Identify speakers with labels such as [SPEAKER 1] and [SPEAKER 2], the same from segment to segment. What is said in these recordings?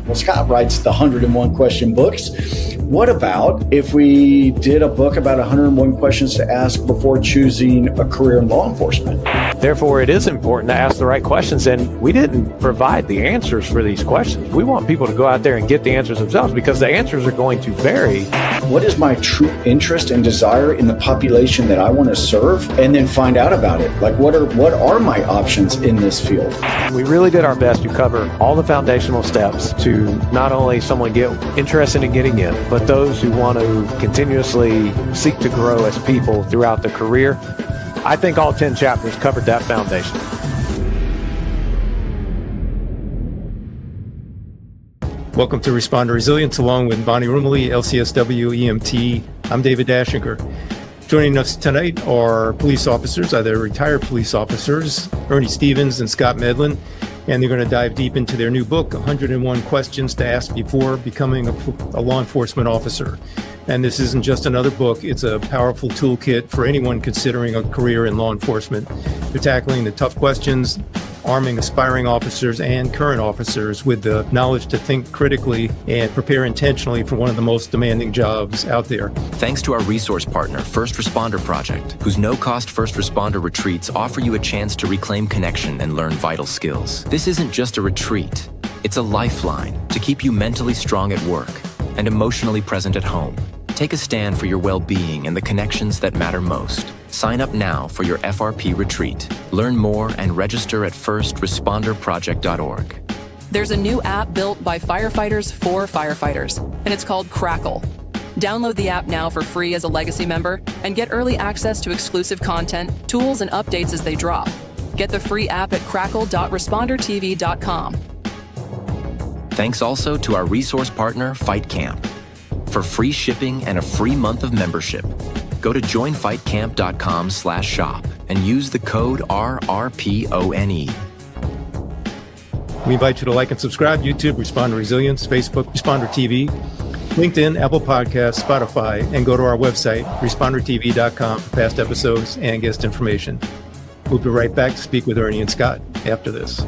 [SPEAKER 1] Well, Scott writes the 101 question books. What about if we did a book about 101 questions to ask before choosing a career in law enforcement?
[SPEAKER 2] Therefore, it is important to ask the right questions. And we didn't provide the answers for these questions. We want people to go out there and get the answers themselves, because the answers are going to vary.
[SPEAKER 1] What is my true interest and desire in the population that I want to serve? And then find out about it. Like, what are my options in this field?
[SPEAKER 2] We really did our best to cover all the foundational steps to not only someone get interested in getting in, but those who want to continuously seek to grow as people throughout their career. I think all 10 chapters covered that foundation.
[SPEAKER 3] Welcome to Responder Resilience, along with Bonnie Rumley, LCSW EMT. I'm David Dashinger. Joining us tonight are police officers, either retired police officers, Ernie Stevens and Scott Medlin, and they're going to dive deep into their new book, 101 Questions to Ask Before Becoming a Law Enforcement Officer. And this isn't just another book, it's a powerful toolkit for anyone considering a career in law enforcement. They're tackling the tough questions, arming aspiring officers and current officers with the knowledge to think critically and prepare intentionally for one of the most demanding jobs out there.
[SPEAKER 4] Thanks to our resource partner, First Responder Project, whose no-cost first responder retreats offer you a chance to reclaim connection and learn vital skills. This isn't just a retreat, it's a lifeline to keep you mentally strong at work and emotionally present at home. Take a stand for your well-being and the connections that matter most. Sign up now for your FRP retreat. Learn more and register at firstresponderproject.org.
[SPEAKER 5] There's a new app built by firefighters for firefighters, and it's called Crackle. Download the app now for free as a Legacy member and get early access to exclusive content, tools, and updates as they drop. Get the free app at crackle.respondertv.com.
[SPEAKER 4] Thanks also to our resource partner, Fight Camp. For free shipping and a free month of membership, go to joinfightcamp.com/shop and use the code RRPONE.
[SPEAKER 3] We invite you to like and subscribe: YouTube, Responder Resilience; Facebook, Responder TV; LinkedIn, Apple Podcasts, Spotify, and go to our website, respondertv.com, for past episodes and guest information. We'll be right back to speak with Ernie and Scott after this.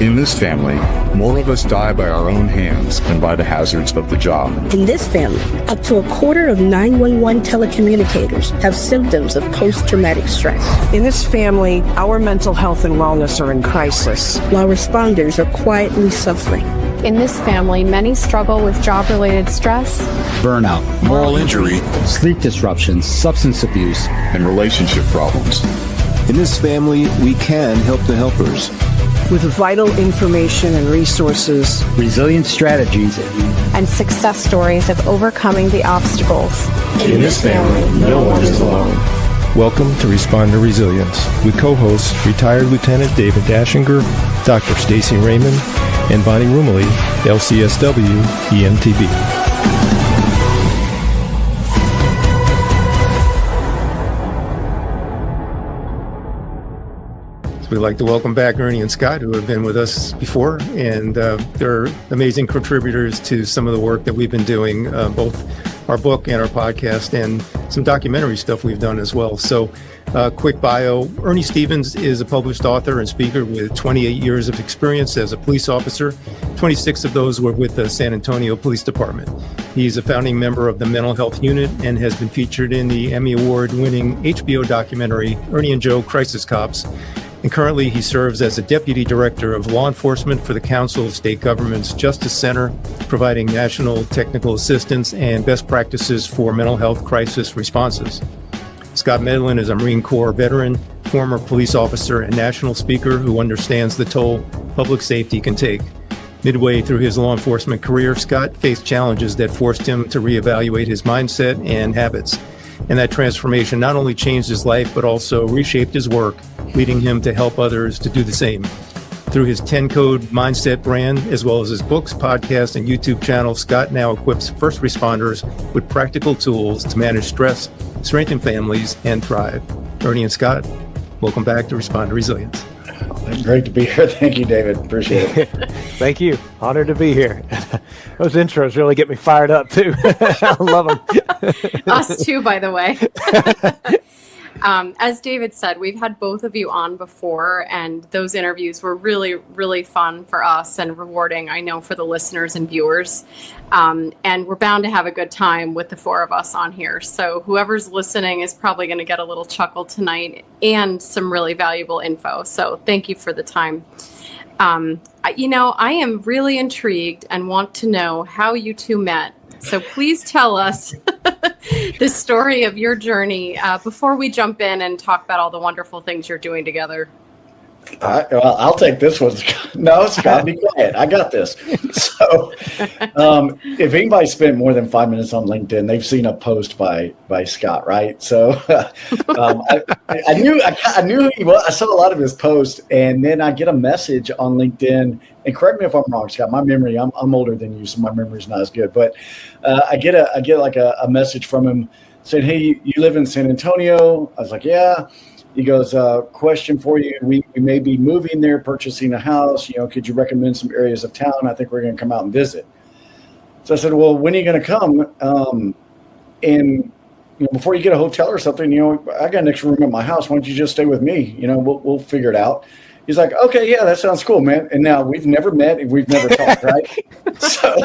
[SPEAKER 6] In this family, more of us die by our own hands than by the hazards of the job.
[SPEAKER 7] In this family, up to a quarter of 911 telecommunicators have symptoms of post-traumatic stress.
[SPEAKER 8] In this family, our mental health and wellness are in crisis,
[SPEAKER 7] while responders are quietly suffering.
[SPEAKER 9] In this family, many struggle with job-related stress,
[SPEAKER 6] burnout, moral injury,
[SPEAKER 10] sleep disruptions, substance abuse,
[SPEAKER 6] and relationship problems.
[SPEAKER 11] In this family, we can help the helpers.
[SPEAKER 8] With vital information and resources,
[SPEAKER 10] resilient strategies,
[SPEAKER 9] and success stories of overcoming the obstacles.
[SPEAKER 7] In this family, no one is alone.
[SPEAKER 12] Welcome to Responder Resilience with co-hosts retired Lieutenant David Dashinger, Dr. Stacy Raymond, and Bonnie Rumley, LCSW EMTB.
[SPEAKER 3] We'd like to welcome back Ernie and Scott, who have been with us before, and they're amazing contributors to some of the work that we've been doing, both our book and our podcast, and some documentary stuff we've done as well. So, quick bio: Ernie Stevens is a published author and speaker with 28 years of experience as a police officer. 26 of those were with the San Antonio Police Department. He's a founding member of the Mental Health Unit and has been featured in the Emmy Award-winning HBO documentary Ernie and Joe: Crisis Cops. And currently he serves as a Deputy Director of Law Enforcement for the Council of State Governments Justice Center, providing national technical assistance and best practices for mental health crisis responses. Scott Medlin is a Marine Corps veteran, former police officer, and national speaker who understands the toll public safety can take. Midway through his law enforcement career, Scott faced challenges that forced him to reevaluate his mindset and habits. And that transformation not only changed his life, but also reshaped his work, leading him to help others to do the same. Through his 10-Code Mindset brand, as well as his books, podcast, and YouTube channel, Scott now equips first responders with practical tools to manage stress, strengthen families, and thrive. Ernie and Scott, welcome back to Responder Resilience.
[SPEAKER 1] Great to be here. Thank you, David. Appreciate it.
[SPEAKER 2] Thank you. Honored to be here. Those intros really get me fired up, too. I love them.
[SPEAKER 13] Us, too, by the way. As David said, we've had both of you on before, and those interviews were really, really fun for us and rewarding, I know, for the listeners and viewers. And we're bound to have a good time with the four of us on here. So whoever's listening is probably going to get a little chuckle tonight and some really valuable info. So thank you for the time. I am really intrigued and want to know how you two met. So please tell us the story of your journey before we jump in and talk about all the wonderful things you're doing together.
[SPEAKER 1] I'll take this one. No, Scott, be quiet. I got this. So if anybody spent more than 5 minutes on LinkedIn, they've seen a post by Scott, right? So I knew who he was. I saw a lot of his posts, and then I get a message on LinkedIn. And correct me if I'm wrong, Scott. My memory, I'm older than you, so my memory's not as good. But I get like a message from him saying, "Hey, you live in San Antonio?" I was like, "Yeah." He goes, question for you. We may be moving there, purchasing a house. Could you recommend some areas of town? I think we're going to come out and visit. So I said, well, when are you going to come? And before you get a hotel or something, I got an extra room at my house. Why don't you just stay with me? We'll figure it out. He's like, okay, yeah, that sounds cool, man. And now we've never met and we've never talked, right? So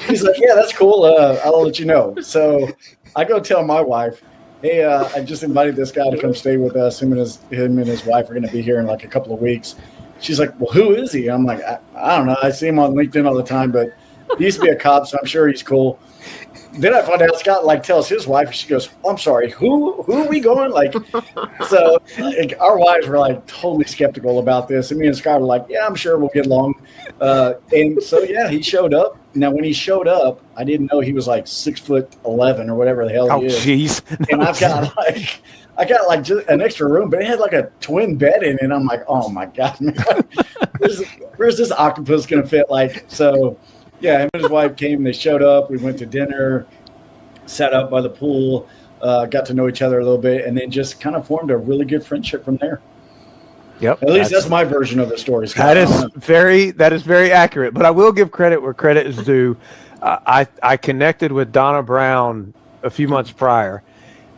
[SPEAKER 1] he's like, yeah, that's cool. I'll let you know. So I go tell my wife, hey, I just invited this guy to come stay with us. Him and his wife are going to be here in like a couple of weeks. She's like, well, who is he? I'm like, I don't know. I see him on LinkedIn all the time, but he used to be a cop, so I'm sure he's cool. Then I find out Scott tells his wife, and she goes, I'm sorry, who are we going? So our wives were totally skeptical about this. And me and Scott were like, yeah, I'm sure we'll get along. And so, yeah, he showed up. Now, when he showed up, I didn't know he was 6'11" or whatever the hell he is. Oh, jeez. And I got just an extra room, but it had a twin bed in it. And I'm like, oh my God, man, where's this octopus going to fit? So yeah, him and his wife came, they showed up, we went to dinner, sat up by the pool, got to know each other a little bit, and then just kind of formed a really good friendship from there.
[SPEAKER 2] Yep.
[SPEAKER 1] At least that's my version of the story, Scott.
[SPEAKER 2] That is very accurate, but I will give credit where credit is due. I connected with Donna Brown a few months prior,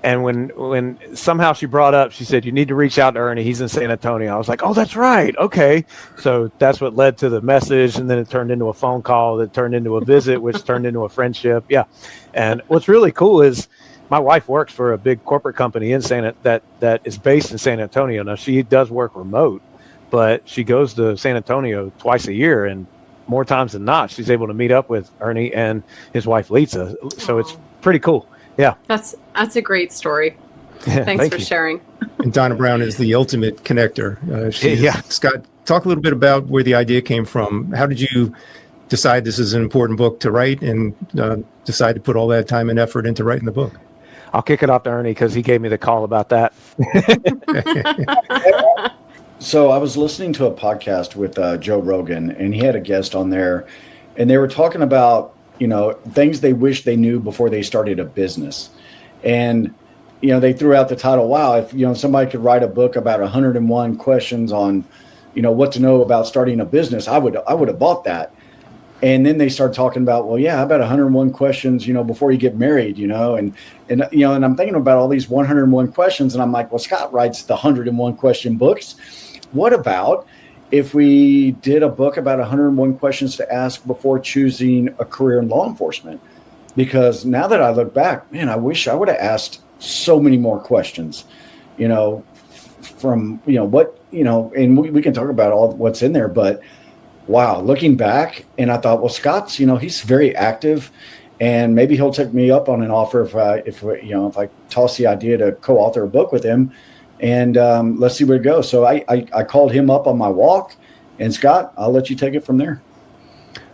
[SPEAKER 2] and when somehow she brought up, she said, you need to reach out to Ernie. He's in San Antonio. I was like, oh, that's right. Okay. So that's what led to the message, and then it turned into a phone call that turned into a visit, which turned into a friendship. Yeah. And what's really cool is my wife works for a big corporate company in that is based in San Antonio. Now, she does work remote, but she goes to San Antonio twice a year, and more times than not, she's able to meet up with Ernie and his wife, Lisa. So it's pretty cool. Yeah.
[SPEAKER 13] That's a great story. Thanks for sharing.
[SPEAKER 3] And Donna Brown is the ultimate connector. Scott, talk a little bit about where the idea came from. How did you decide this is an important book to write and decide to put all that time and effort into writing the book?
[SPEAKER 2] I'll kick it off to Ernie because he gave me the call about that.
[SPEAKER 1] So I was listening to a podcast with Joe Rogan, and he had a guest on there, and they were talking about, things they wish they knew before they started a business. And, they threw out the title, wow, if, somebody could write a book about 101 questions on, what to know about starting a business, I would have bought that. And then they start talking about, well, yeah, how about 101 questions, before you get married, and I'm thinking about all these 101 questions, and I'm like, well, Scott writes the 101 question books. What about if we did a book about 101 questions to ask before choosing a career in law enforcement? Because now that I look back, man, I wish I would have asked so many more questions, from, what, and we can talk about all what's in there, but wow, looking back, and I thought, well, Scott's, he's very active, and maybe he'll take me up on an offer if I toss the idea to co-author a book with him, and let's see where it goes. So I called him up on my walk, and Scott, I'll let you take it from there.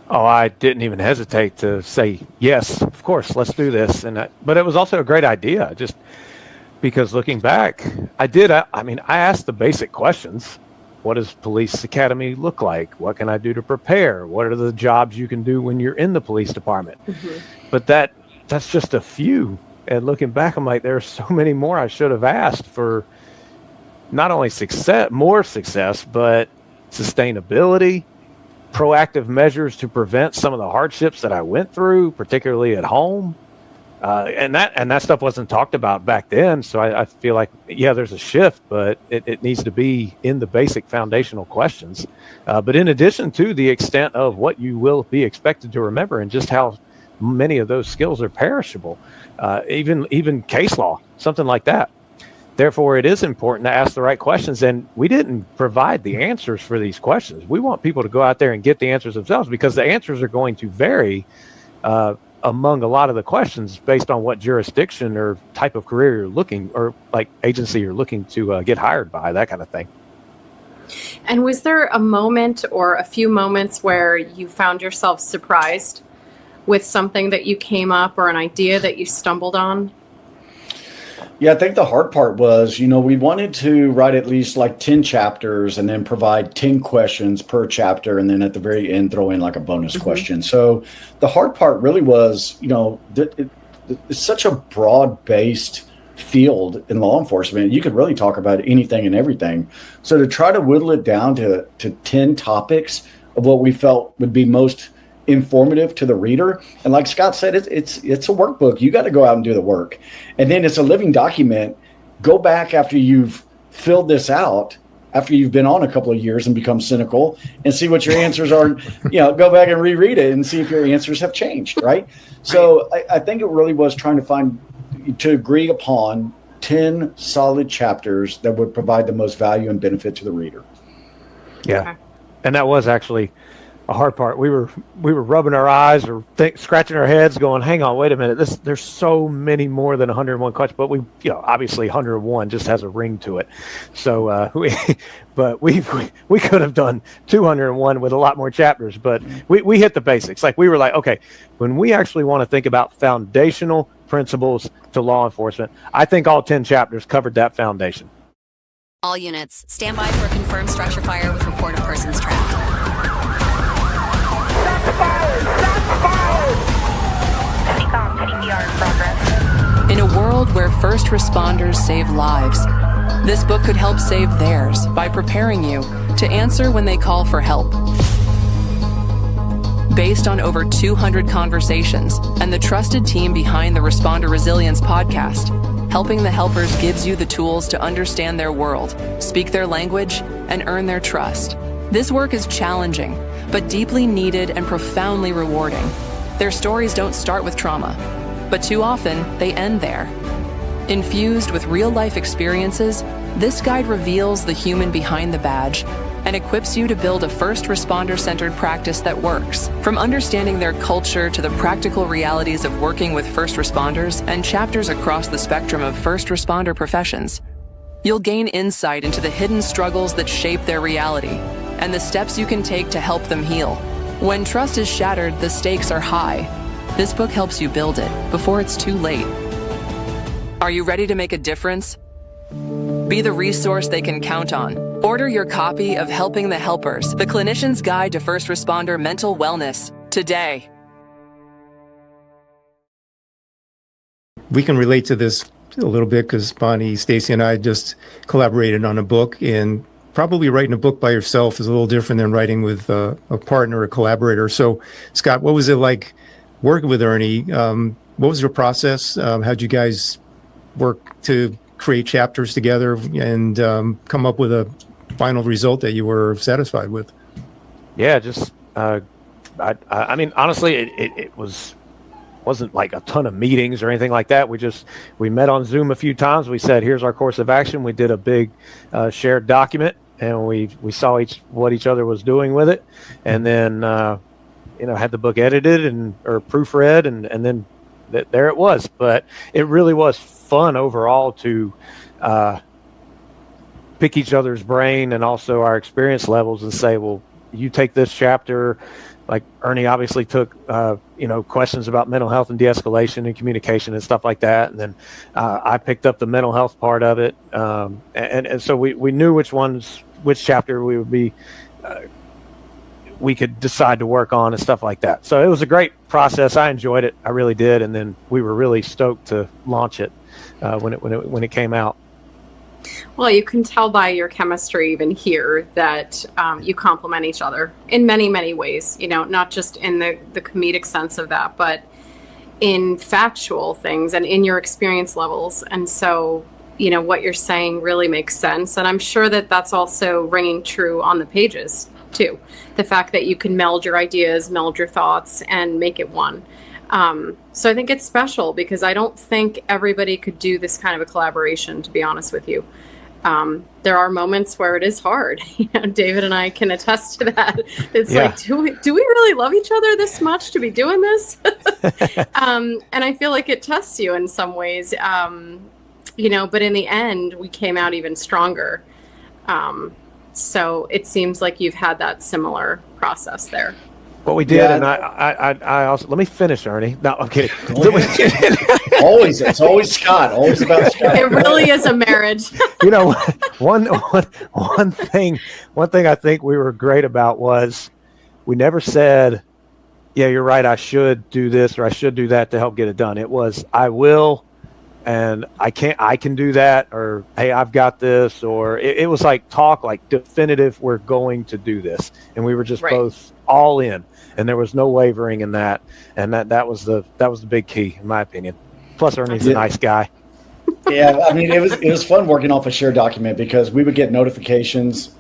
[SPEAKER 2] Oh, I didn't even hesitate to say, yes, of course, let's do this. But it was also a great idea, just because looking back, I asked the basic questions. What does police academy look like? What can I do to prepare? What are the jobs you can do when you're in the police department? Mm-hmm. But that's just a few. And looking back, I'm like, there are so many more I should have asked for not only more success, but sustainability, proactive measures to prevent some of the hardships that I went through, particularly at home. And that stuff wasn't talked about back then. So I feel like, yeah, there's a shift, but it needs to be in the basic foundational questions. But in addition to the extent of what you will be expected to remember and just how many of those skills are perishable, even case law, something like that. Therefore, it is important to ask the right questions. And we didn't provide the answers for these questions. We want people to go out there and get the answers themselves, because the answers are going to vary among a lot of the questions based on what jurisdiction or type of career you're looking, or like agency you're looking to get hired by, that kind of thing.
[SPEAKER 13] And was there a moment or a few moments where you found yourself surprised with something that you came up or an idea that you stumbled on?
[SPEAKER 1] Yeah, I think the hard part was, we wanted to write at least like 10 chapters and then provide 10 questions per chapter. And then at the very end, throw in like a bonus question. So the hard part really was, it's such a broad-based field in law enforcement. You could really talk about anything and everything. So to try to whittle it down to 10 topics of what we felt would be most informative to the reader. And like Scott said, it's a workbook. You got to go out and do the work. And then it's a living document. Go back after you've filled this out, after you've been on a couple of years and become cynical, and see what your answers are. Go back and reread it and see if your answers have changed, right? So I think it really was trying to agree upon 10 solid chapters that would provide the most value and benefit to the reader.
[SPEAKER 2] Yeah. Okay. And that was actually a hard part. We were rubbing our eyes or scratching our heads going, hang on, wait a minute. There's so many more than 101 questions, but we obviously 101 just has a ring to it. So we could have done 201 with a lot more chapters, but we hit the basics. Like we were like, okay, when we actually want to think about foundational principles to law enforcement, I think all 10 chapters covered that foundation.
[SPEAKER 14] All units, stand by for a confirmed structure fire with reported persons trapped.
[SPEAKER 5] In a world where first responders save lives, this book could help save theirs by preparing you to answer when they call for help. Based on over 200 conversations and the trusted team behind the Responder Resilience podcast, Helping the Helpers gives you the tools to understand their world, speak their language, and earn their trust. This work is challenging, but deeply needed and profoundly rewarding. Their stories don't start with trauma, but too often they end there. Infused with real-life experiences, this guide reveals the human behind the badge and equips you to build a first responder-centered practice that works. From understanding their culture to the practical realities of working with first responders and chapters across the spectrum of first responder professions, you'll gain insight into the hidden struggles that shape their reality and the steps you can take to help them heal. When trust is shattered, the stakes are high. This book helps you build it before it's too late. Are you ready to make a difference? Be the resource they can count on. Order your copy of Helping the Helpers, the Clinician's Guide to First Responder Mental Wellness, today.
[SPEAKER 3] We can relate to this a little bit because Bonnie, Stacy, and I just collaborated on a book, and probably writing a book by yourself is a little different than writing with a partner, a collaborator. So, Scott, what was it like working with Ernie? What was your process? How'd you guys work to create chapters together and come up with a final result that you were satisfied with?
[SPEAKER 2] Yeah, just I mean, honestly, it wasn't like a ton of meetings or anything like that. We met on Zoom a few times. We said, here's our course of action. We did a big shared document, and we saw what each other was doing with it, and then had the book edited or proofread, and then there it was. But it really was fun overall to pick each other's brain and also our experience levels and say, well, you take this chapter. Like Ernie obviously took, questions about mental health and de-escalation and communication and stuff like that. And then I picked up the mental health part of it. And so we knew which chapter we could decide to work on and stuff like that. So it was a great process. I enjoyed it. I really did. And then we were really stoked to launch it when it came out.
[SPEAKER 13] Well, you can tell by your chemistry even here that you complement each other in many, many ways, not just in the comedic sense of that, but in factual things and in your experience levels. And so, what you're saying really makes sense. And I'm sure that that's also ringing true on the pages too. The fact that you can meld your ideas, meld your thoughts, and make it one. So I think it's special because I don't think everybody could do this kind of a collaboration, to be honest with you. There are moments where it is hard. David and I can attest to that. It's like, do we really love each other this much to be doing this? And I feel like it tests you in some ways, but in the end, we came out even stronger. So it seems like you've had that similar process there.
[SPEAKER 2] What we did, and I also, let me finish, Ernie. No, I'm kidding.
[SPEAKER 1] It's always Scott. Always about Scott.
[SPEAKER 13] It really is a marriage.
[SPEAKER 2] One thing I think we were great about was we never said, yeah, you're right, I should do this or I should do that to help get it done. It was, I will, and I can do that, or hey, I've got this, or it was like definitive, we're going to do this. And we were just both all in, and there was no wavering in that. And that was the big key, in my opinion. Plus Ernie's a nice guy.
[SPEAKER 1] Yeah, I mean, it was fun working off a shared document because we would get notifications,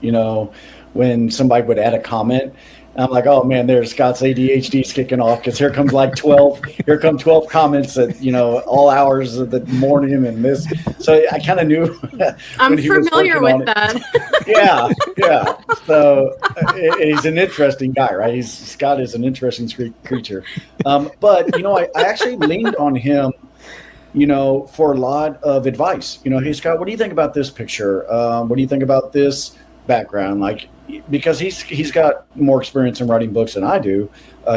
[SPEAKER 1] when somebody would add a comment. I'm like, oh man, there's Scott's ADHD's kicking off because here come 12 comments at all hours of the morning and this. So I kind of knew.
[SPEAKER 13] I'm familiar with that.
[SPEAKER 1] Yeah. So he's an interesting guy, right? Scott is an interesting creature. But I actually leaned on him, for a lot of advice. Hey Scott, what do you think about this picture? What do you think about this background? Because he's got more experience in writing books than I do.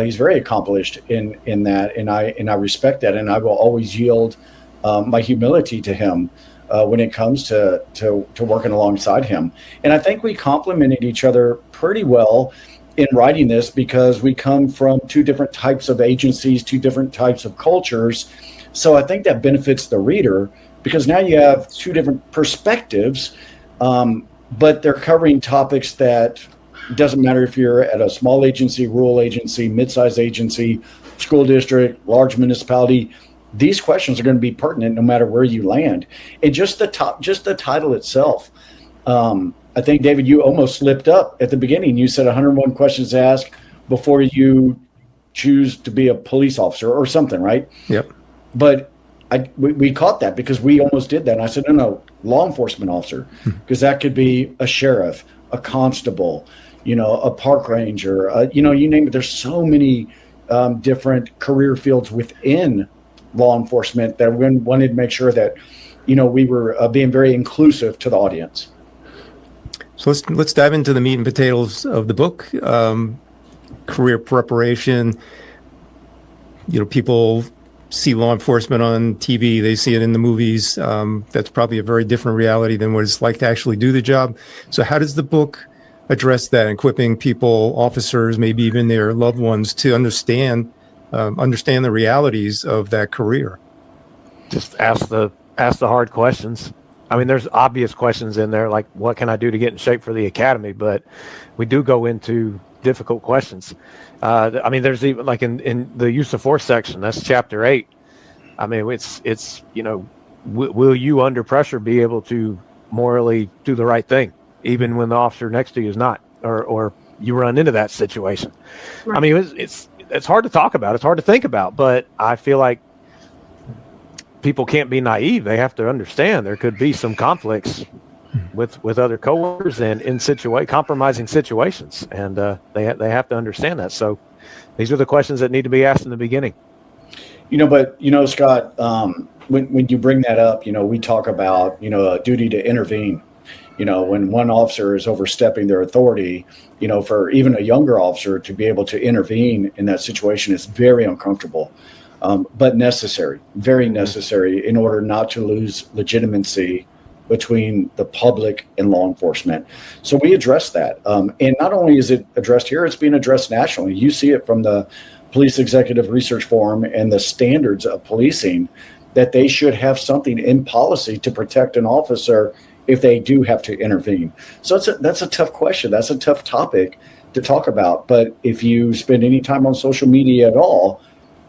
[SPEAKER 1] He's very accomplished in that, and I respect that, and I will always yield my humility to him when it comes to working alongside him. And I think we complemented each other pretty well in writing this because we come from two different types of agencies, two different types of cultures. So I think that benefits the reader because now you have two different perspectives. But they're covering topics that doesn't matter if you're at a small agency, rural agency, mid-sized agency, school district, large municipality. These questions are going to be pertinent no matter where you land. And just the title itself. I think, David, you almost slipped up at the beginning. You said 101 questions to ask before you choose to be a police officer or something, right?
[SPEAKER 3] Yep.
[SPEAKER 1] But we caught that because we almost did that. And I said, no, law enforcement officer, because that could be a sheriff, a constable, a park ranger, you name it. There's so many different career fields within law enforcement that we wanted to make sure that, we were being very inclusive to the audience.
[SPEAKER 3] So let's dive into the meat and potatoes of the book. Career preparation. People see law enforcement on TV, they see it in the movies. That's probably a very different reality than what it's like to actually do the job. So how does the book address that, equipping people, officers, maybe even their loved ones to understand the realities of that career?
[SPEAKER 2] Just ask the hard questions. I mean, there's obvious questions in there, like what can I do to get in shape for the academy? But we do go into difficult questions. I mean, there's even like in the use of force section, that's chapter 8. I mean, it's will you under pressure be able to morally do the right thing, even when the officer next to you is not, or you run into that situation. Right. I mean, it's hard to talk about. It's hard to think about, but I feel like people can't be naive. They have to understand there could be some conflicts with other coworkers and in compromising situations, and they have to understand that. So these are the questions that need to be asked in the beginning.
[SPEAKER 1] But Scott, when you bring that up, we talk about a duty to intervene. When one officer is overstepping their authority, for even a younger officer to be able to intervene in that situation is very uncomfortable, but necessary, very necessary in order not to lose legitimacy between the public and law enforcement. So we address that. And not only is it addressed here, it's being addressed nationally. You see it from the Police Executive Research Forum and the standards of policing that they should have something in policy to protect an officer if they do have to intervene. So that's a tough question. That's a tough topic to talk about. But if you spend any time on social media at all,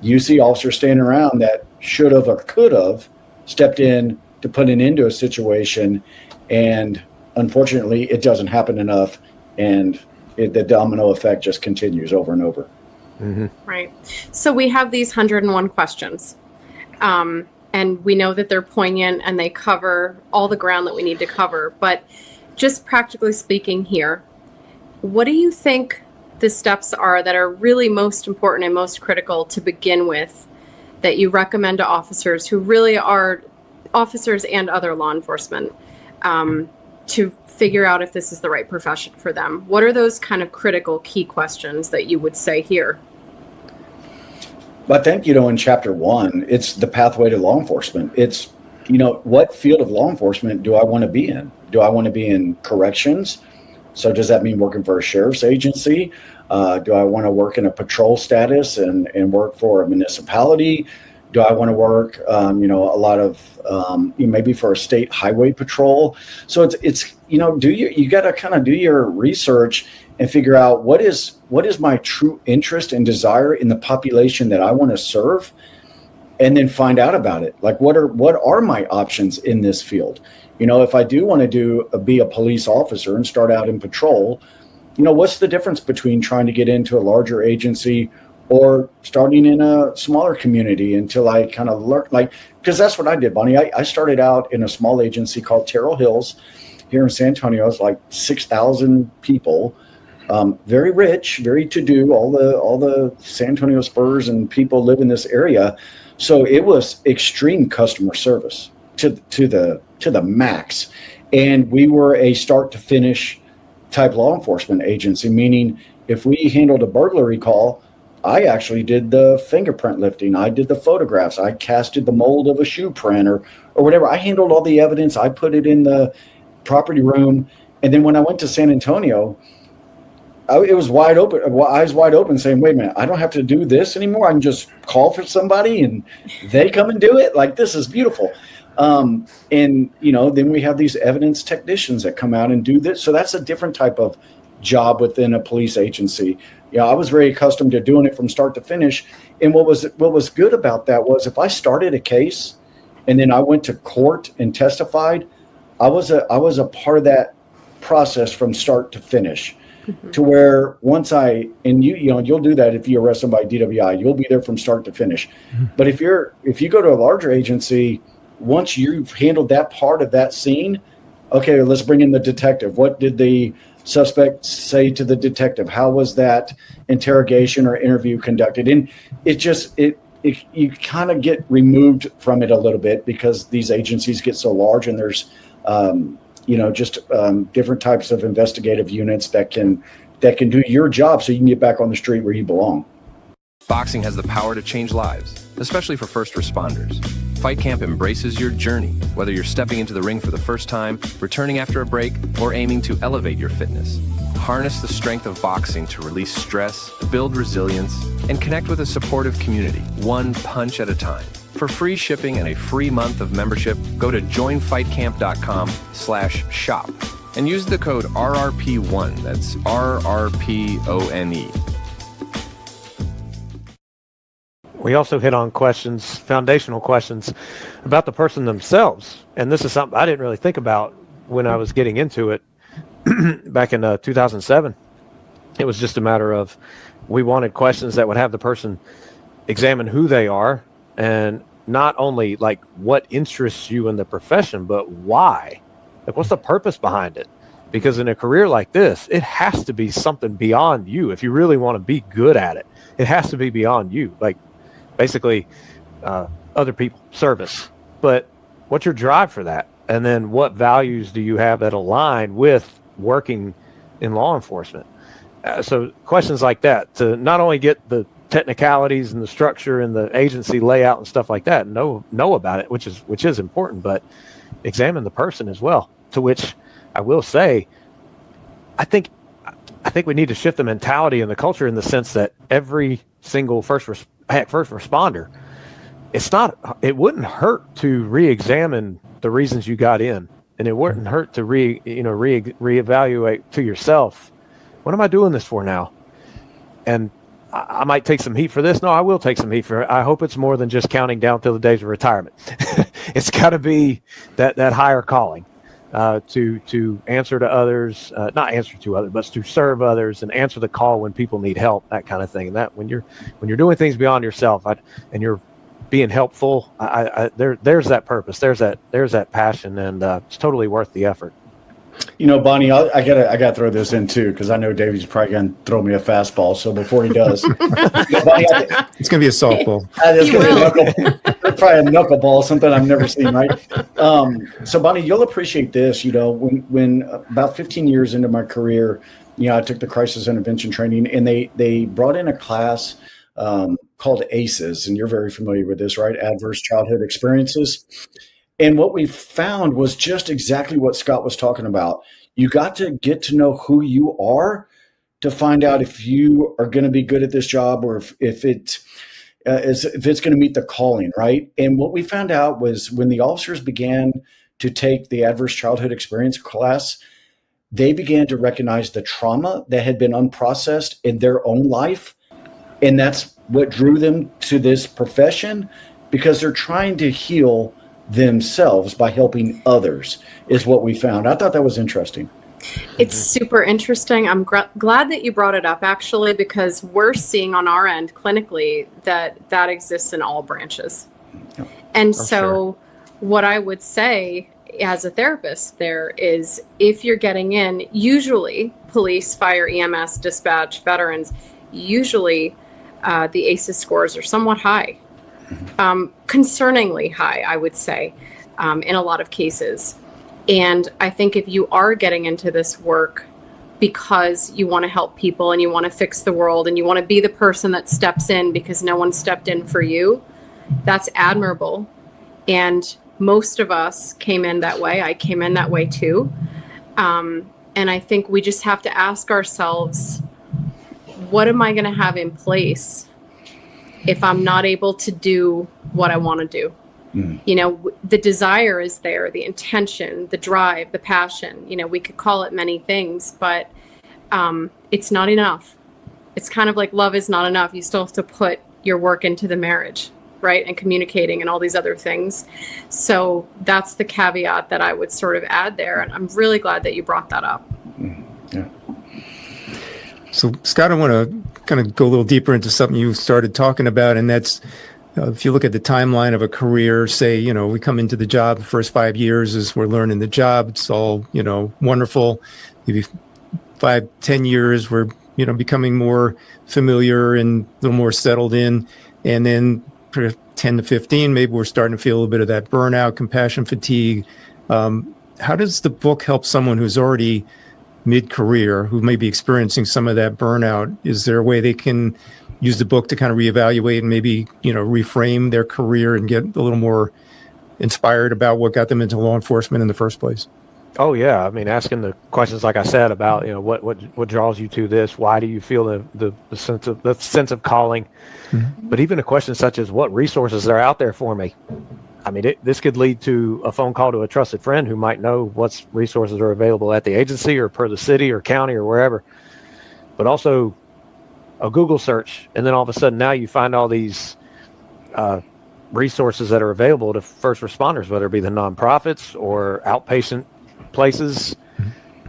[SPEAKER 1] you see officers standing around that should have or could have stepped in to put an end to a situation, and unfortunately it doesn't happen enough, and the domino effect just continues over and over.
[SPEAKER 2] Mm-hmm.
[SPEAKER 13] Right. So we have these 101 questions, and we know that they're poignant and they cover all the ground that we need to cover. But just practically speaking here, what do you think the steps are that are really most important and most critical to begin with that you recommend to officers who really are officers and other law enforcement to figure out if this is the right profession for them? What are those kind of critical key questions that you would say here?
[SPEAKER 1] I think, in chapter 1, it's the pathway to law enforcement. It's, what field of law enforcement do I want to be in? Do I want to be in corrections? So does that mean working for a sheriff's agency? Do I want to work in a patrol status and work for a municipality? Do I want to work, a lot of maybe for a state highway patrol? So it's you got to kind of do your research and figure out what is my true interest and desire in the population that I want to serve, and then find out about it. Like what are my options in this field? If I do want to be a police officer and start out in patrol, what's the difference between trying to get into a larger agency or starting in a smaller community until I kind of learn, because that's what I did, Bonnie. I started out in a small agency called Terrell Hills here in San Antonio. It's like 6,000 people, very rich, very to-do. All the San Antonio Spurs and people live in this area. So it was extreme customer service to the max. And we were a start to finish type law enforcement agency, meaning if we handled a burglary call, I actually did the fingerprint lifting. I did the photographs. I casted the mold of a shoe print or whatever. I handled all the evidence. I put it in the property room. And then when I went to San Antonio, it was wide open, eyes wide open, saying, wait a minute, I don't have to do this anymore. I can just call for somebody and they come and do it. Like, this is beautiful. And, then we have these evidence technicians that come out and do this. So that's a different type of job within a police agency. I was very accustomed to doing it from start to finish. And what was good about that was if I started a case and then I went to court and testified, I was a part of that process from start to finish. Mm-hmm. To where once you'll do that if you arrest somebody DWI, you'll be there from start to finish. Mm-hmm. But if you go to a larger agency, once you've handled that part of that scene, okay, let's bring in the detective. What did the suspect say to the detective? How was that interrogation or interview conducted? And you kind of get removed from it a little bit because these agencies get so large, and there's different types of investigative units that can do your job so you can get back on the street where you belong.
[SPEAKER 4] Boxing has the power to change lives, especially for first responders. Fight Camp embraces your journey, whether you're stepping into the ring for the first time, returning after a break, or aiming to elevate your fitness. Harness the strength of boxing to release stress, build resilience, and connect with a supportive community, one punch at a time. For free shipping and a free month of membership, go to joinfightcamp.com/shop and use the code RRP1. That's RRPONE.
[SPEAKER 2] We also hit on foundational questions about the person themselves. And this is something I didn't really think about when I was getting into it back in 2007. It was just a matter of we wanted questions that would have the person examine who they are, and not only like what interests you in the profession, but why. Like, what's the purpose behind it? Because in a career like this, it has to be something beyond you. If you really want to be good at it, it has to be beyond you. Like, basically other people, service. But what's your drive for that? And then what values do you have that align with working in law enforcement? So questions like that, to not only get the technicalities and the structure and the agency layout and stuff like that, know about it, which is important, but examine the person as well. To which I will say, I think we need to shift the mentality and the culture in the sense that every single first responder, it wouldn't hurt to re-examine the reasons you got in, and it wouldn't hurt to reevaluate to yourself, what am I doing this for now? And I might take some heat for this. No, I will take some heat for it. I hope it's more than just counting down till the days of retirement. It's got to be that higher calling to answer to others, not answer to others, but to serve others and answer the call when people need help, that kind of thing. And that when you're doing things beyond yourself and you're being helpful, there's that purpose, there's that passion, and it's totally worth the effort.
[SPEAKER 1] Bonnie, I gotta throw this in too, because I know Davey's probably gonna throw me a fastball. So before he does, Bonnie,
[SPEAKER 3] it's gonna be a softball.
[SPEAKER 1] It's gonna be probably a knuckleball, something I've never seen, right? So Bonnie, you'll appreciate this. When about 15 years into my career, I took the crisis intervention training, and they brought in a class called ACEs, and you're very familiar with this, right? Adverse Childhood Experiences. And what we found was just exactly what Scott was talking about. You got to get to know who you are to find out if you are going to be good at this job, or if it's going to meet the calling, right? And what we found out was when the officers began to take the Adverse Childhood Experience class, they began to recognize the trauma that had been unprocessed in their own life. And that's what drew them to this profession, because they're trying to heal themselves by helping others, is what we found. I thought that was interesting.
[SPEAKER 13] It's super interesting. I'm glad that you brought it up, actually, because we're seeing on our end clinically that exists in all branches. And so what I would say as a therapist there is, if you're getting in, usually police, fire, EMS, dispatch, veterans, usually the ACEs scores are somewhat high. Concerningly high, I would say, in a lot of cases. And I think if you are getting into this work because you want to help people and you want to fix the world and you want to be the person that steps in because no one stepped in for you, that's admirable. And most of us came in that way. I came in that way too. And I think we just have to ask ourselves, what am I going to have in place if I'm not able to do what I want to do? The desire is there, the intention, the drive, the passion. We could call it many things, but it's not enough. It's kind of like love is not enough. You still have to put your work into the marriage, right? And communicating and all these other things. So that's the caveat that I would sort of add there. And I'm really glad that you brought that up.
[SPEAKER 1] Yeah.
[SPEAKER 3] So Scott, I want to kind of go a little deeper into something you started talking about, and that's if you look at the timeline of a career, say, we come into the job, the first 5 years is we're learning the job. It's all, wonderful. Maybe 5-10 years, we're, becoming more familiar and a little more settled in. And then 10 to 15, maybe we're starting to feel a little bit of that burnout, compassion fatigue. How does the book help someone who's already mid-career, who may be experiencing some of that burnout? Is there a way they can use the book to kind of reevaluate and maybe, reframe their career and get a little more inspired about what got them into law enforcement in the first place?
[SPEAKER 2] Oh yeah. I mean, asking the questions, like I said, about, what draws you to this? Why do you feel the sense of calling? Mm-hmm. But even a question such as, what resources are out there for me? I mean, this could lead to a phone call to a trusted friend who might know what resources are available at the agency or per the city or county or wherever. But also a Google search, and then all of a sudden now you find all these resources that are available to first responders, whether it be the nonprofits or outpatient places.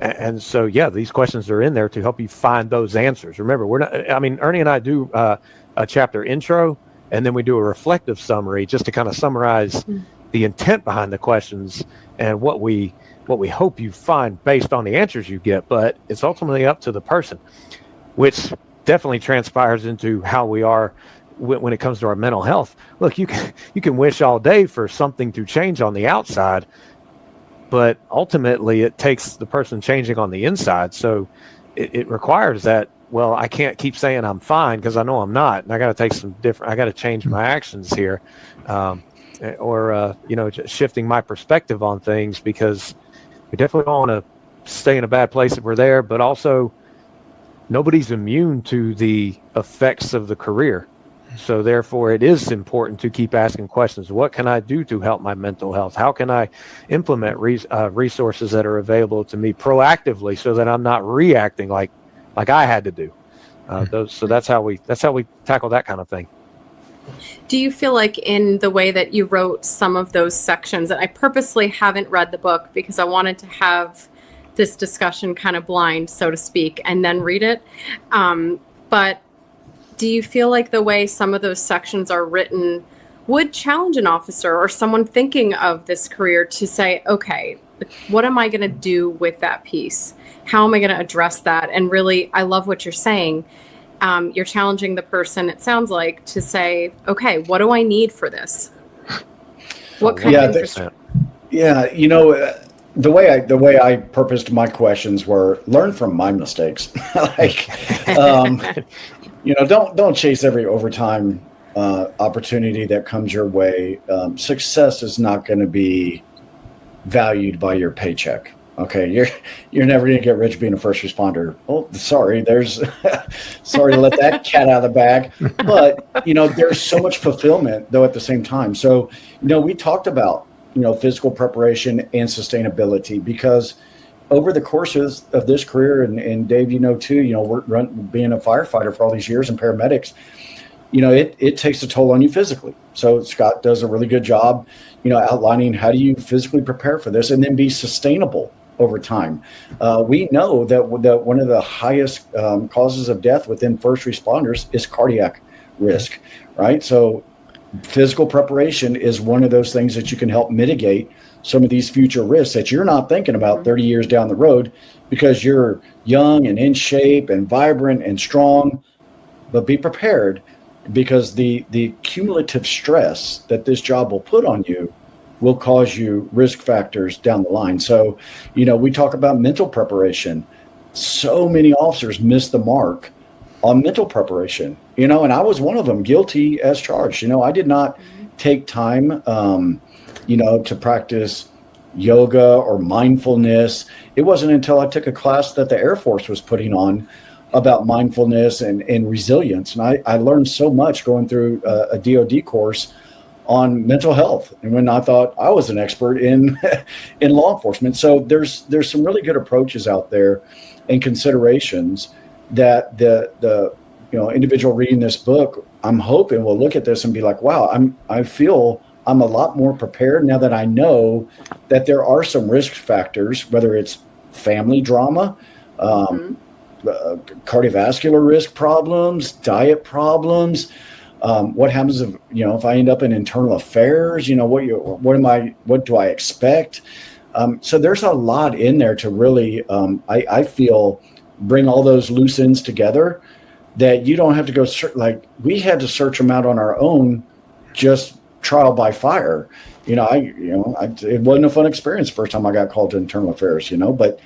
[SPEAKER 2] And so, these questions are in there to help you find those answers. Remember, Ernie and I do a chapter intro, and then we do a reflective summary just to kind of summarize the intent behind the questions and what we hope you find based on the answers you get. But it's ultimately up to the person, which definitely transpires into how we are when it comes to our mental health. Look, you can wish all day for something to change on the outside, but ultimately it takes the person changing on the inside. So it requires that, well, I can't keep saying I'm fine because I know I'm not, and I got to change my actions here, or shifting my perspective on things, because we definitely don't want to stay in a bad place if we're there, but also nobody's immune to the effects of the career. So therefore, it is important to keep asking questions. What can I do to help my mental health? How can I implement resources that are available to me proactively so that I'm not reacting like I had to do? So that's how we tackle that kind of thing.
[SPEAKER 13] Do you feel like in the way that you wrote some of those sections, and I purposely haven't read the book because I wanted to have this discussion kind of blind, so to speak, and then read it. But do you feel like the way some of those sections are written would challenge an officer or someone thinking of this career to say, okay, what am I going to do with that piece? How am I going to address that? And really, I love what you're saying. You're challenging the person, it sounds like, to say, okay, what do I need for this? What kind of infrastructure?
[SPEAKER 1] Yeah, you know, the way I purposed my questions were learn from my mistakes. Like, you know, don't chase every overtime opportunity that comes your way. Success is not going to be valued by your paycheck. Okay, you're never going to get rich being a first responder. Oh, sorry, sorry to let that cat out of the bag. But, you know, there's so much fulfillment, though, at the same time. So, you know, we talked about, you know, physical preparation and sustainability, because over the course of this career, and Dave, you know, too, you know, being a firefighter for all these years and paramedics, you know, it takes a toll on you physically. So Scott does a really good job, you know, outlining how do you physically prepare for this and then be sustainable over time. We know that one of the highest causes of death within first responders is cardiac risk, right? So physical preparation is one of those things that you can help mitigate some of these future risks that you're not thinking about 30 years down the road, because you're young and in shape and vibrant and strong. But be prepared, because the cumulative stress that this job will put on you will cause you risk factors down the line. So, you know, we talk about mental preparation. So many officers miss the mark on mental preparation, you know, and I was one of them, guilty as charged. You know, I did not take time, you know, to practice yoga or mindfulness. It wasn't until I took a class that the Air Force was putting on about mindfulness and resilience. And I learned so much going through a DOD course on mental health, and when I thought I was an expert in law enforcement. So there's some really good approaches out there and considerations that the you know, individual reading this book, I'm hoping will look at this and be like, wow, I feel I'm a lot more prepared now that I know that there are some risk factors, whether it's family drama, cardiovascular risk problems, diet problems. What happens if, you know, if I end up in internal affairs, you know, what do I expect? So there's a lot in there to really, I feel, bring all those loose ends together that you don't have to go like we had to search them out on our own, just trial by fire. It wasn't a fun experience the first time I got called to internal affairs, you know, but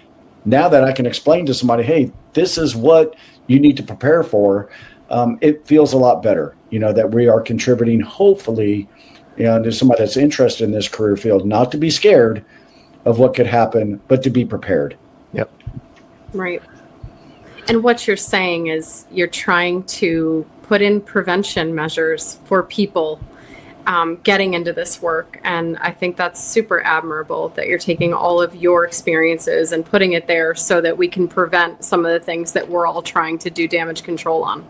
[SPEAKER 1] now that I can explain to somebody, hey, this is what you need to prepare for, it feels a lot better, you know, that we are contributing, hopefully, you know, to somebody that's interested in this career field, not to be scared of what could happen, but to be prepared.
[SPEAKER 2] Yep.
[SPEAKER 13] Right. And what you're saying is you're trying to put in prevention measures for people getting into this work. And I think that's super admirable that you're taking all of your experiences and putting it there so that we can prevent some of the things that we're all trying to do damage control on.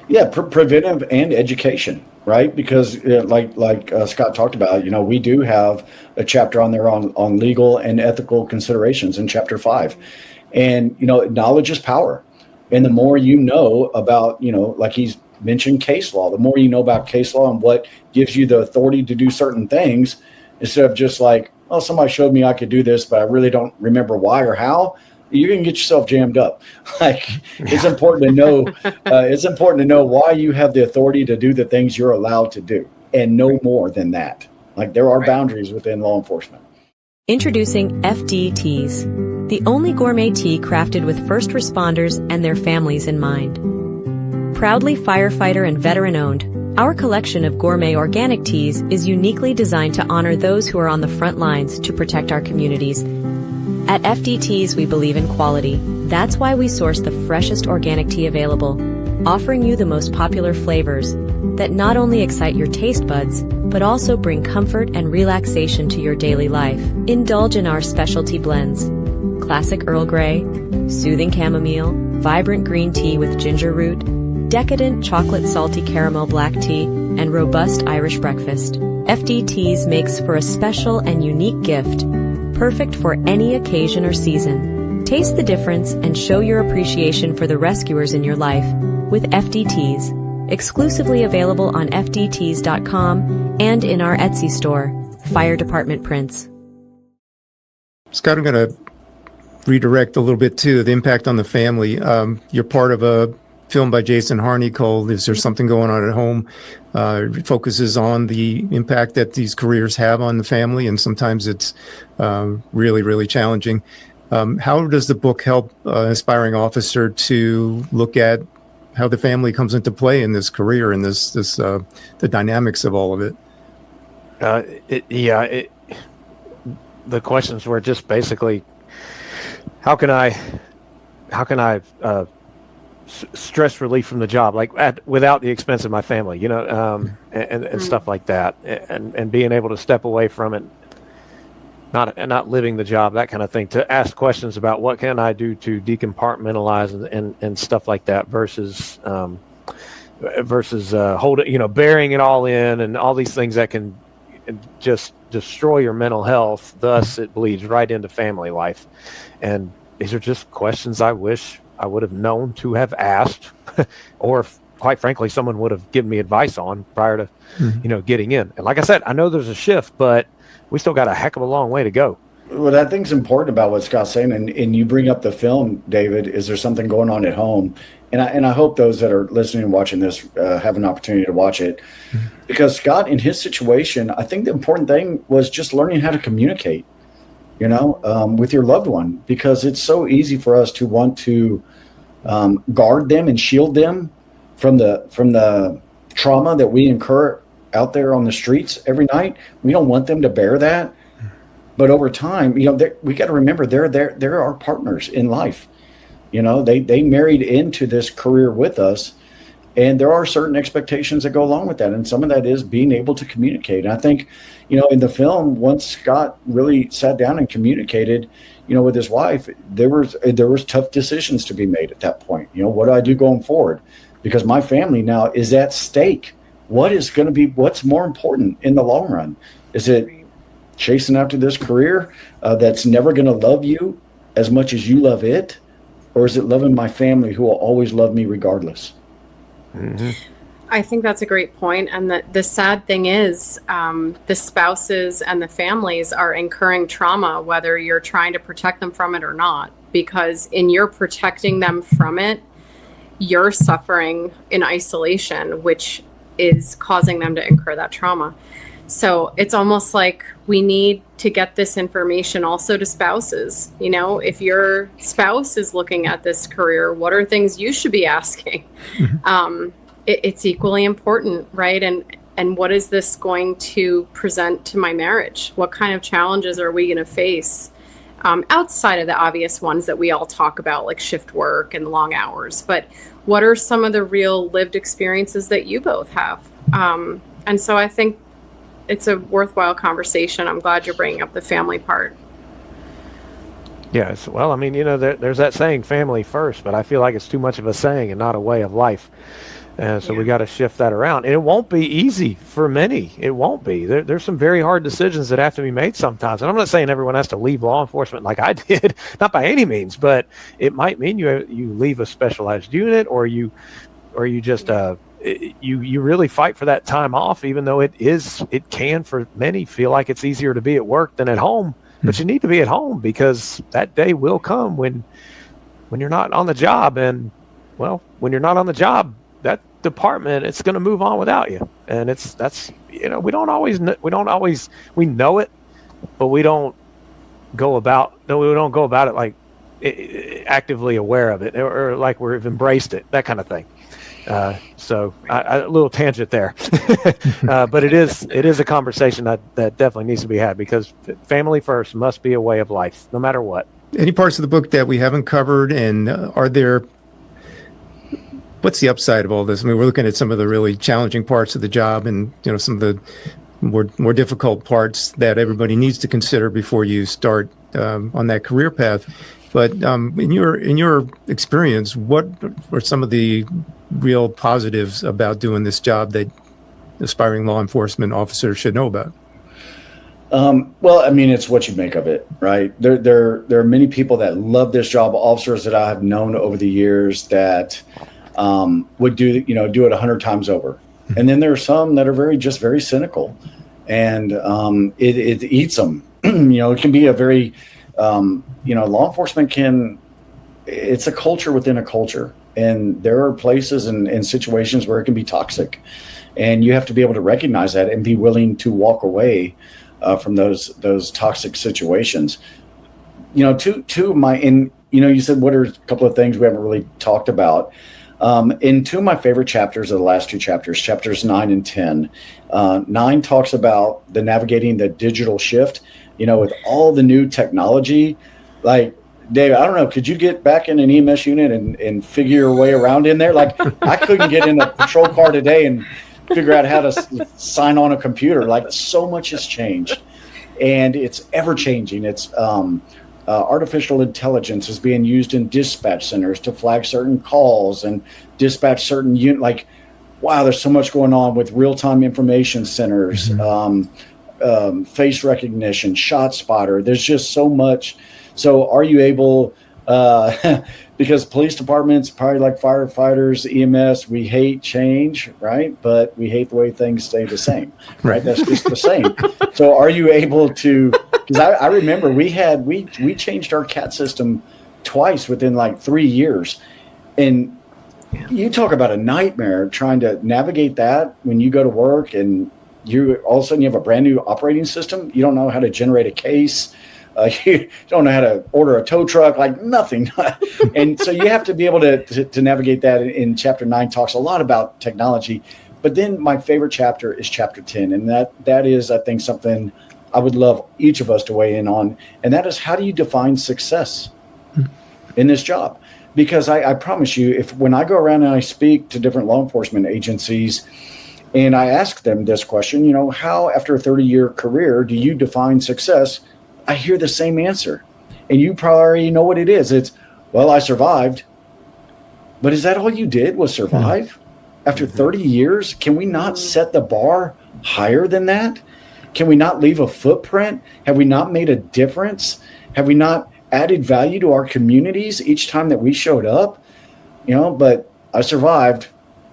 [SPEAKER 1] Yeah, preventive and education, right? Because like Scott talked about, you know, we do have a chapter on there on legal and ethical considerations in Chapter 5. And, you know, knowledge is power. And the more you know about, you know, like he's mentioned case law, the more you know about case law and what gives you the authority to do certain things, instead of just like, oh, somebody showed me I could do this, but I really don't remember why or how, you can get yourself jammed up. Like it's important to know, why you have the authority to do the things you're allowed to do, and no more than that. Like there are boundaries within law enforcement.
[SPEAKER 15] Introducing FD Teas, the only gourmet tea crafted with first responders and their families in mind. Proudly firefighter and veteran owned, our collection of gourmet organic teas is uniquely designed to honor those who are on the front lines to protect our communities. At FD Teas, we believe in quality. That's why we source the freshest organic tea available, offering you the most popular flavors that not only excite your taste buds, but also bring comfort and relaxation to your daily life. Indulge in our specialty blends: classic Earl Grey, soothing chamomile, vibrant green tea with ginger root, decadent chocolate salty caramel black tea, and robust Irish breakfast. FD Teas makes for a special and unique gift, perfect for any occasion or season. Taste the difference and show your appreciation for the rescuers in your life with FD Teas. Exclusively available on fdteas.com and in our Etsy store, Fire Department Prints.
[SPEAKER 3] Scott, I'm going to redirect a little bit to the impact on the family. You're part of a film by Jason Harney called Is There Something Going On at Home? It focuses on the impact that these careers have on the family, and sometimes it's really, really challenging. How does the book help an aspiring officer to look at how the family comes into play in this career and the dynamics of all of it?
[SPEAKER 2] The questions were just basically, how can I stress relief from the job, like without the expense of my family, and stuff like that, and being able to step away from it, not living the job, that kind of thing, to ask questions about what can I do to decompartmentalize and stuff like that versus holding, burying it all in and all these things that can just destroy your mental health. Thus, it bleeds right into family life. And these are just questions I wish I would have known to have asked, or quite frankly, someone would have given me advice on prior to, getting in. And like I said, I know there's a shift, but we still got a heck of a long way to go.
[SPEAKER 1] Well, I think it's important about what Scott's saying, and you bring up the film, David. Is there something going on at home? And I hope those that are listening and watching this have an opportunity to watch it, because Scott, in his situation, I think the important thing was just learning how to communicate, with your loved one, because it's so easy for us to want to guard them and shield them from the trauma that we incur out there on the streets every night. We don't want them to bear that. But over time, we got to remember they're our partners in life. They married into this career with us, and there are certain expectations that go along with that. And some of that is being able to communicate. And I think, in the film, once Scott really sat down and communicated, with his wife, there was tough decisions to be made at that point. What do I do going forward? Because my family now is at stake. What's more important in the long run? Is it chasing after this career that's never going to love you as much as you love it? Or is it loving my family who will always love me regardless?
[SPEAKER 2] Mm-hmm.
[SPEAKER 13] I think that's a great point. And the sad thing is the spouses and the families are incurring trauma, whether you're trying to protect them from it or not, because in your protecting them from it, you're suffering in isolation, which is causing them to incur that trauma. So it's almost like we need to get this information also to spouses. If your spouse is looking at this career, what are things you should be asking? Mm-hmm. It's equally important, right? And what is this going to present to my marriage? What kind of challenges are we going to face outside of the obvious ones that we all talk about, like shift work and long hours? But what are some of the real lived experiences that you both have? And so I think it's a worthwhile conversation. I'm glad you're bringing up the family part.
[SPEAKER 2] Yes. Well, there's that saying, family first, but I feel like it's too much of a saying and not a way of life. So we got to shift that around. And it won't be easy for many. It won't be. There's some very hard decisions that have to be made sometimes. And I'm not saying everyone has to leave law enforcement like I did, not by any means, but it might mean you leave a specialized unit, or you just you really fight for that time off, even though it can for many feel like it's easier to be at work than at home. But you need to be at home, because that day will come when you're not on the job. And when you're not on the job, that department, it's going to move on without you. And we know it, but we don't go about it like actively aware of it, or like we've embraced it, that kind of thing. So a little tangent there, but it is a conversation that definitely needs to be had, because family first must be a way of life, no matter what.
[SPEAKER 3] Any parts of the book that we haven't covered, and what's the upside of all this? We're looking at some of the really challenging parts of the job, and some of the more difficult parts that everybody needs to consider before you start on that career path. But in your experience, what are some of the real positives about doing this job that aspiring law enforcement officers should know about?
[SPEAKER 1] Well, I mean, it's what you make of it, right? There are many people that love this job, officers that I have known over the years that would do it 100 times over. And then there are some that are very cynical, and it eats them. It can be a very, law enforcement it's a culture within a culture. And there are places and situations where it can be toxic. And you have to be able to recognize that and be willing to walk away from those toxic situations. You said, what are a couple of things we haven't really talked about? In two of my favorite chapters of the last two chapters, chapters 9 and 10, 9 talks about the navigating the digital shift, with all the new technology. Like, Dave, I don't know, could you get back in an EMS unit and figure your way around in there? Like, I couldn't get in a patrol car today and figure out how to sign on a computer. Like, so much has changed, and it's ever changing. It's artificial intelligence is being used in dispatch centers to flag certain calls and dispatch certain units. Like, wow, there's so much going on with real-time information centers, face recognition, shot spotter. There's just so much. So are you able, because police departments, probably like firefighters, EMS, we hate change, right? But we hate the way things stay the same, right? That's just the same. So are you able to, because I remember we changed our CAT system twice within like 3 years. And you talk about a nightmare trying to navigate that when you go to work and all of a sudden you have a brand new operating system. You don't know how to generate a case. You don't know how to order a tow truck, like nothing. And so you have to be able to navigate that. In chapter 9 talks a lot about technology. But then my favorite chapter is chapter 10. And that is, I think, something I would love each of us to weigh in on. And that is, how do you define success in this job? Because I promise you, when I go around and I speak to different law enforcement agencies and I ask them this question, how after a 30-year career do you define success? I hear the same answer, and you probably already know what it is. It's, well, I survived. But is that all you did, was survive? After 30 years, can we not set the bar higher than that? Can we not leave a footprint? Have we not made a difference? Have we not added value to our communities each time that we showed up? But I survived.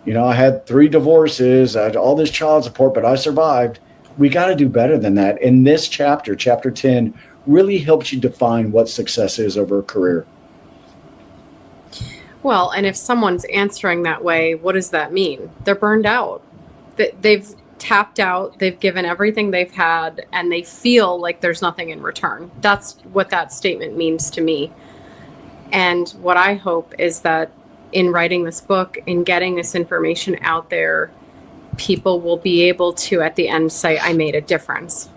[SPEAKER 1] I had 3 divorces, I had all this child support, but I survived. We got to do better than that. And this chapter 10, really helps you define what success is over a career.
[SPEAKER 13] Well, and if someone's answering that way, what does that mean? They're burned out. They've tapped out. They've given everything they've had, and they feel like there's nothing in return. That's what that statement means to me. And what I hope is that in writing this book, in getting this information out there, people will be able to, at the end, say, I made a difference.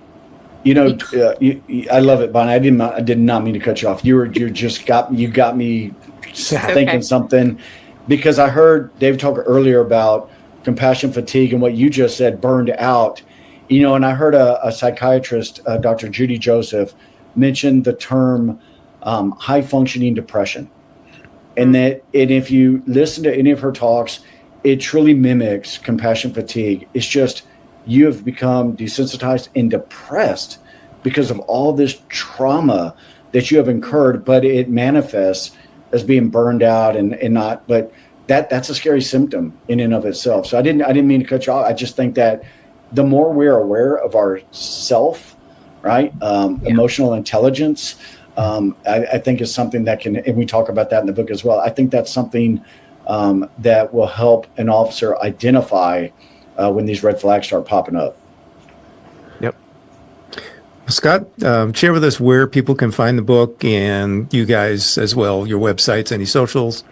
[SPEAKER 1] I love it, Bonnie. I did not mean to cut you off. You got me thinking something, because I heard Dave talk earlier about compassion fatigue and what you just said, burned out. And I heard a psychiatrist, Dr. Judy Joseph, mention the term high functioning depression. And if you listen to any of her talks, it truly mimics compassion fatigue. It's just, you have become desensitized and depressed because of all this trauma that you have incurred, but it manifests as being burned out and not, but that's a scary symptom in and of itself. So I didn't mean to cut you off. I just think that the more we're aware of our self, right? Emotional intelligence, I think is something that can, and we talk about that in the book as well. I think that's something that will help an officer identify when these red flags start popping up.
[SPEAKER 2] Yep.
[SPEAKER 3] Scott, share with us where people can find the book, and you guys as well, your websites, any socials.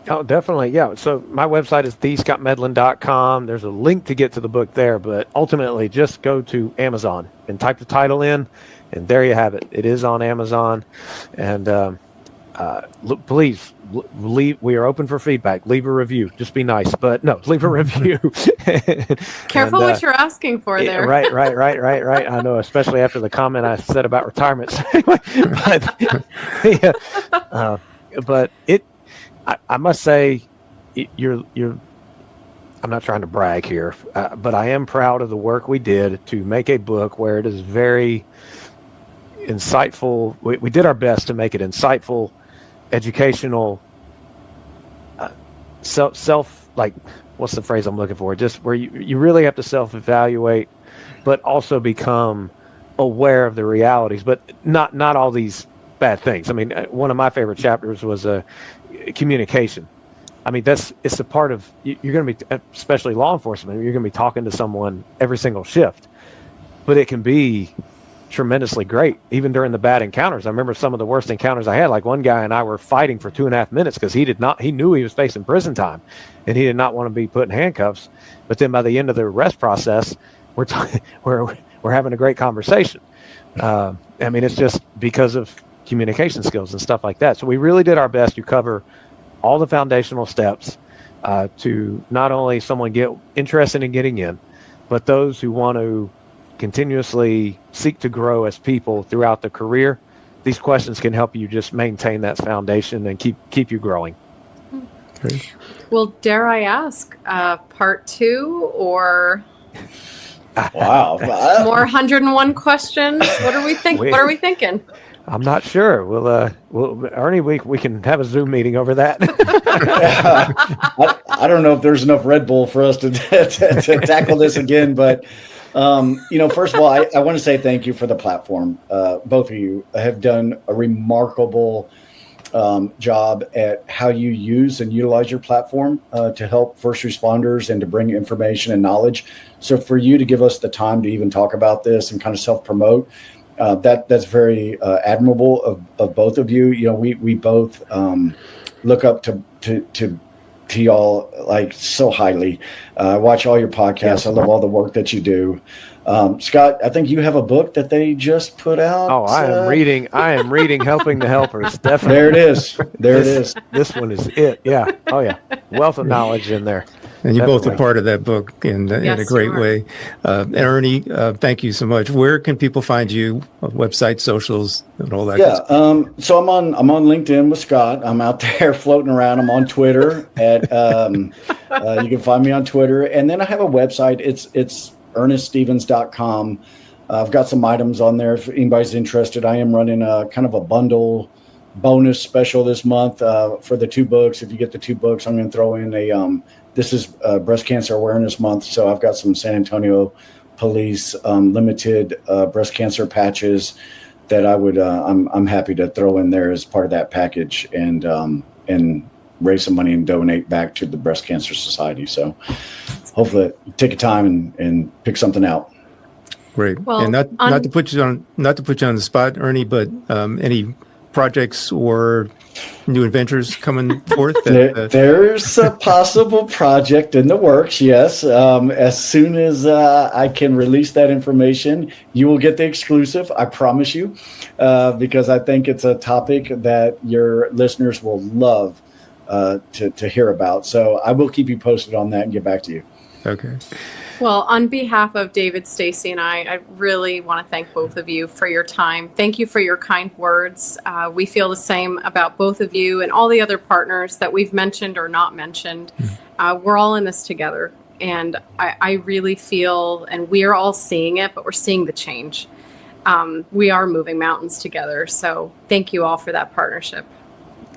[SPEAKER 2] Oh, definitely. Yeah. So my website is thescottmedlin.com. There's a link to get to the book there, but ultimately just go to Amazon and type the title in, and there you have it. It is on Amazon. And please we are open for feedback. Leave a review. Just be nice, but no, leave a review.
[SPEAKER 13] Careful what you're asking for there.
[SPEAKER 2] Right. I know, especially after the comment I said about retirement. But I must say, you're. I'm not trying to brag here, but I am proud of the work we did to make a book where it is very insightful. We did our best to make it insightful, educational, what's the phrase I'm looking for? Just where you really have to self-evaluate, but also become aware of the realities, but not all these bad things. I mean, one of my favorite chapters was communication. I mean, it's a part of, you're going to be, especially law enforcement, you're going to be talking to someone every single shift, but it can be tremendously great, even during the bad encounters. I remember some of the worst encounters I had, like one guy and I were fighting for 2.5 minutes because he knew he was facing prison time and he did not want to be put in handcuffs. But then by the end of the arrest process, we're having a great conversation. I mean, it's just because of communication skills and stuff like that. So we really did our best to cover all the foundational steps to not only someone get interested in getting in, but those who want to continuously seek to grow as people throughout the career. These questions can help you just maintain that foundation and keep you growing.
[SPEAKER 3] Okay.
[SPEAKER 13] Well, dare I ask, part 2 or
[SPEAKER 1] wow,
[SPEAKER 13] more 101 questions? What are we thinking? What are we thinking?
[SPEAKER 2] I'm not sure. We'll Ernie, we can have a Zoom meeting over that.
[SPEAKER 1] I don't know if there's enough Red Bull for us to tackle this again, but first of all, I want to say thank you for the platform. Both of you have done a remarkable job at how you use and utilize your platform to help first responders and to bring information and knowledge. So for you to give us the time to even talk about this and kind of self-promote, that's very admirable of both of you. You know, we both look up to y'all like so highly. I watch all your podcasts. I love all the work that you do. Scott, I think you have a book that they just put out.
[SPEAKER 2] Oh, I am reading Helping the Helpers. Definitely.
[SPEAKER 1] There it is. There it is.
[SPEAKER 2] This one is it. Yeah. Oh yeah. Wealth of knowledge in there.
[SPEAKER 3] And you both are part of that book in a great way. Ernie, thank you so much. Where can people find you? Website, socials, and all that?
[SPEAKER 1] Yeah. So I'm on LinkedIn with Scott. I'm out there floating around. I'm on Twitter at you can find me on Twitter. And then I have a website. It's erneststevens.com. I've got some items on there if anybody's interested. I am running a kind of a bundle bonus special this month for the 2 books. If you get the 2 books, I'm going to throw in this is Breast Cancer Awareness Month. So I've got some San Antonio Police limited breast cancer patches that I'm happy to throw in there as part of that package and raise some money and donate back to the Breast Cancer Society. So hopefully take a time and pick something out.
[SPEAKER 3] Great.
[SPEAKER 13] Well,
[SPEAKER 3] and not to put you on the spot, Ernie, but any projects or new adventures coming forth?
[SPEAKER 1] There's a possible project in the works, yes. As soon as I can release that information, you will get the exclusive, I promise you, because I think it's a topic that your listeners will love to hear about. So I will keep you posted on that and get back to you.
[SPEAKER 3] Okay.
[SPEAKER 13] Well, on behalf of David, Stacy, and I really want to thank both of you for your time. Thank you for your kind words. We feel the same about both of you and all the other partners that we've mentioned or not mentioned. We're all in this together. And I really feel, and we are all seeing it, but we're seeing the change. We are moving mountains together. So thank you all for that partnership.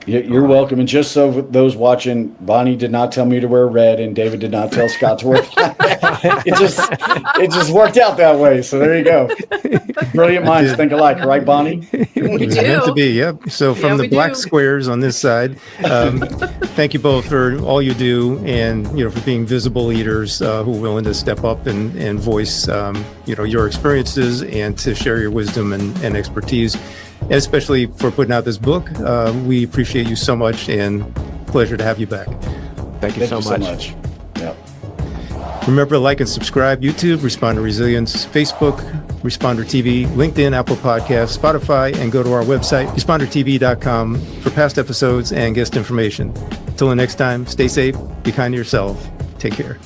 [SPEAKER 1] You're welcome. And just so those watching, Bonnie did not tell me to wear red, and David did not tell Scott to wear black. It just worked out that way. So there you go. Brilliant minds think alike, right, Bonnie?
[SPEAKER 13] We do.
[SPEAKER 3] Meant to be, yep. So from the black squares on this side, thank you both for all you do, and for being visible leaders who are willing to step up and voice your experiences and to share your wisdom and expertise. And especially for putting out this book. We appreciate you so much, and pleasure to have you back.
[SPEAKER 2] Thank you so much.
[SPEAKER 1] Yep.
[SPEAKER 3] Remember to like and subscribe YouTube, Responder Resilience, Facebook, Responder TV, LinkedIn, Apple Podcasts, Spotify, and go to our website, respondertv.com, for past episodes and guest information. Until the next time, stay safe, be kind to yourself, take care.